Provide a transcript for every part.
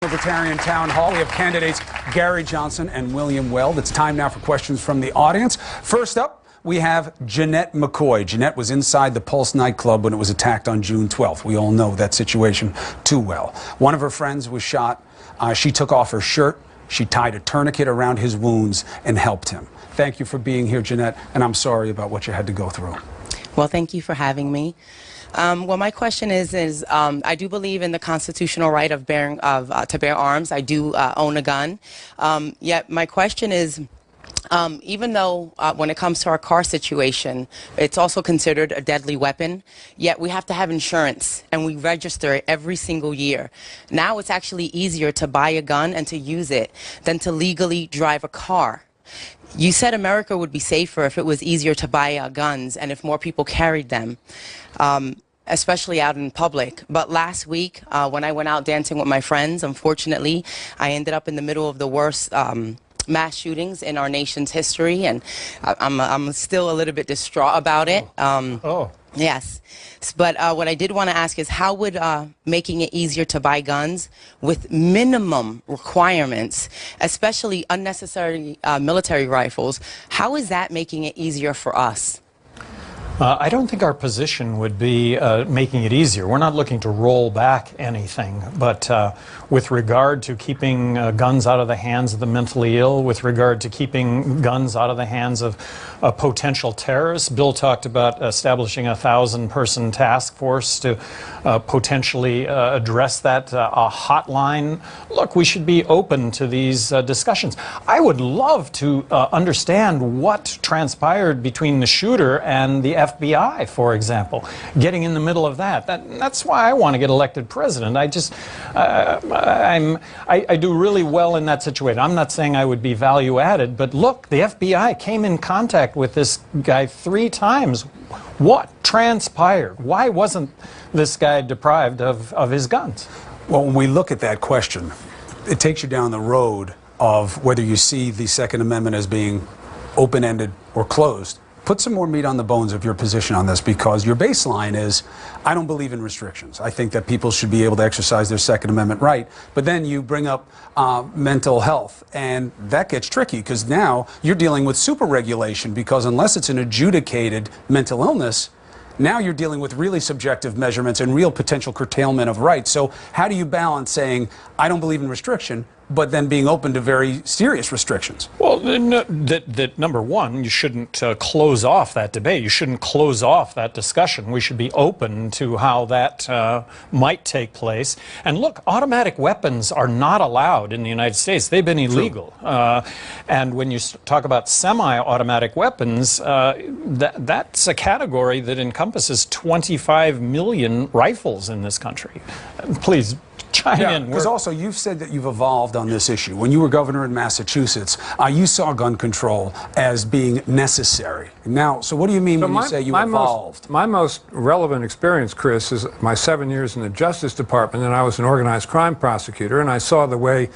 Libertarian Town Hall. We have candidates Gary Johnson and William Weld. It's time now for questions from the audience. First up, we have Jeanette McCoy. Jeanette was inside the Pulse nightclub when it was attacked on June 12th. We all know that situation too well. One of her friends was shot. She took off her shirt. She tied a tourniquet around his wounds and helped him. Thank you for being here, Jeanette, and I'm sorry about what you had to go through. Well, thank you for having me. Well, my question is I do believe in the constitutional right of to bear arms. I do own a gun. Yet my question is, even though when it comes to our car situation, it's also considered a deadly weapon, yet we have to have insurance and we register it every single year. Now it's actually easier to buy a gun and to use it than to legally drive a car. You said America would be safer if it was easier to buy guns and if more people carried them, especially out in public. But last week, when I went out dancing with my friends, unfortunately, I ended up in the middle of the worst mass shootings in our nation's history, and I'm still a little bit distraught about it. Yes. But what I did want to ask is, how would making it easier to buy guns with minimum requirements, especially unnecessary military rifles, how is that making it easier for us? I don't think our position would be making it easier. We're not looking to roll back anything, but with regard to keeping guns out of the hands of the mentally ill, with regard to keeping guns out of the hands of potential terrorists, Bill talked about establishing a 1,000-person task force to potentially address that, a hotline. Look, we should be open to these discussions. I would love to understand what transpired between the shooter and the FBI, for example, getting in the middle of that. That's why I want to get elected president. I do really well in that situation. I'm not saying I would be value added, but look, the FBI came in contact with this guy 3 times. What transpired? Why wasn't this guy deprived of his guns? Well, when we look at that question, it takes you down the road of whether you see the Second Amendment as being open-ended or closed. Put some more meat on the bones of your position on this, because your baseline is, I don't believe in restrictions. I think that people should be able to exercise their Second Amendment right. But then you bring up mental health, and that gets tricky, because now you're dealing with super regulation, because unless it's an adjudicated mental illness, now you're dealing with really subjective measurements and real potential curtailment of rights. So how do you balance saying, I don't believe in restriction, but then being open to very serious restrictions? Well, number one, you shouldn't close off that debate. You shouldn't close off that discussion. We should be open to how that might take place. And look, automatic weapons are not allowed in the United States. They've been illegal. And when you talk about semi-automatic weapons, that's a category that encompasses 25 million rifles in this country. Please chime in. Because also you've said that you've evolved on this issue. When you were governor in Massachusetts, you saw gun control as being necessary. Now, so what do you mean when you say you evolved? My most relevant experience, Chris, is my 7 years in the Justice Department, and I was an organized crime prosecutor, and I saw the way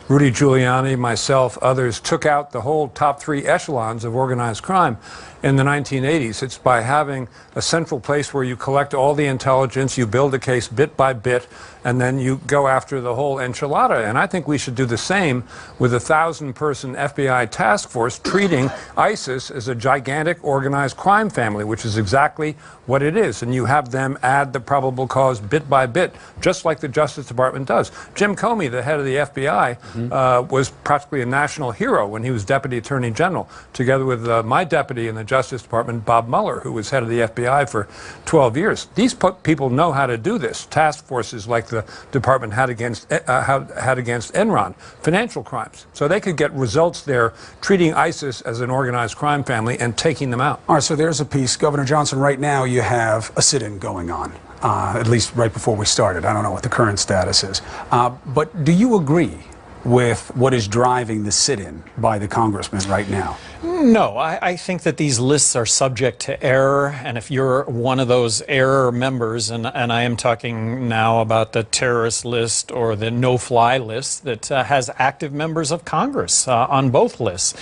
Rudy Giuliani, myself, others took out the whole top 3 echelons of organized crime in the 1980s. It's by having a central place where you collect all the intelligence, you build a case bit by bit, and then you go after the whole enchilada. And I think we should do the same with a 1,000-person FBI task force treating ISIS as a gigantic organized crime family, which is exactly what it is. And you have them add the probable cause bit by bit, just like the Justice Department does. Jim Comey, the head of the FBI, was practically a national hero when he was Deputy Attorney General, together with my deputy in the Justice Department, Bob Mueller, who was head of the FBI for 12 years. These people know how to do this. Task forces like the department had against Enron, financial crimes. So they could get results there treating ISIS as an organized crime family and taking them out. All right, so there's a piece. Governor Johnson, right now you have a sit-in going on, at least right before we started. I don't know what the current status is. But do you agree with what is driving the sit-in by the congressman right now? No, I think that these lists are subject to error, and if you're one of those error members, and I am talking now about the terrorist list or the no-fly list that has active members of Congress on both lists.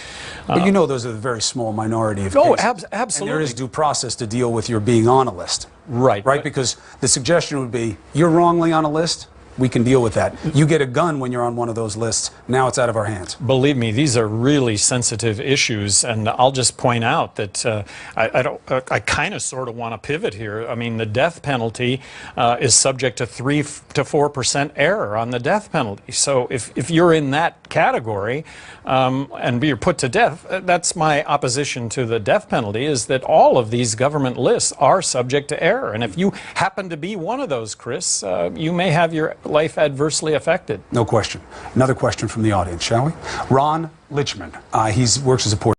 But you know those are the very small minority of cases. Absolutely. And there is due process to deal with your being on a list. Right. Right, because the suggestion would be, you're wrongly on a list, we can deal with that. You get a gun when you're on one of those lists, now it's out of our hands. Believe me, these are really sensitive issues, and I'll just point out that I kind of sort of want to pivot here. I mean, the death penalty is subject to 3 to 4% error on the death penalty. So if you're in that category and you're put to death, that's my opposition to the death penalty, is that all of these government lists are subject to error. And if you happen to be one of those, Chris, you may have your life adversely affected. No question. Another question from the audience, shall we? Ron Lichman. He works as a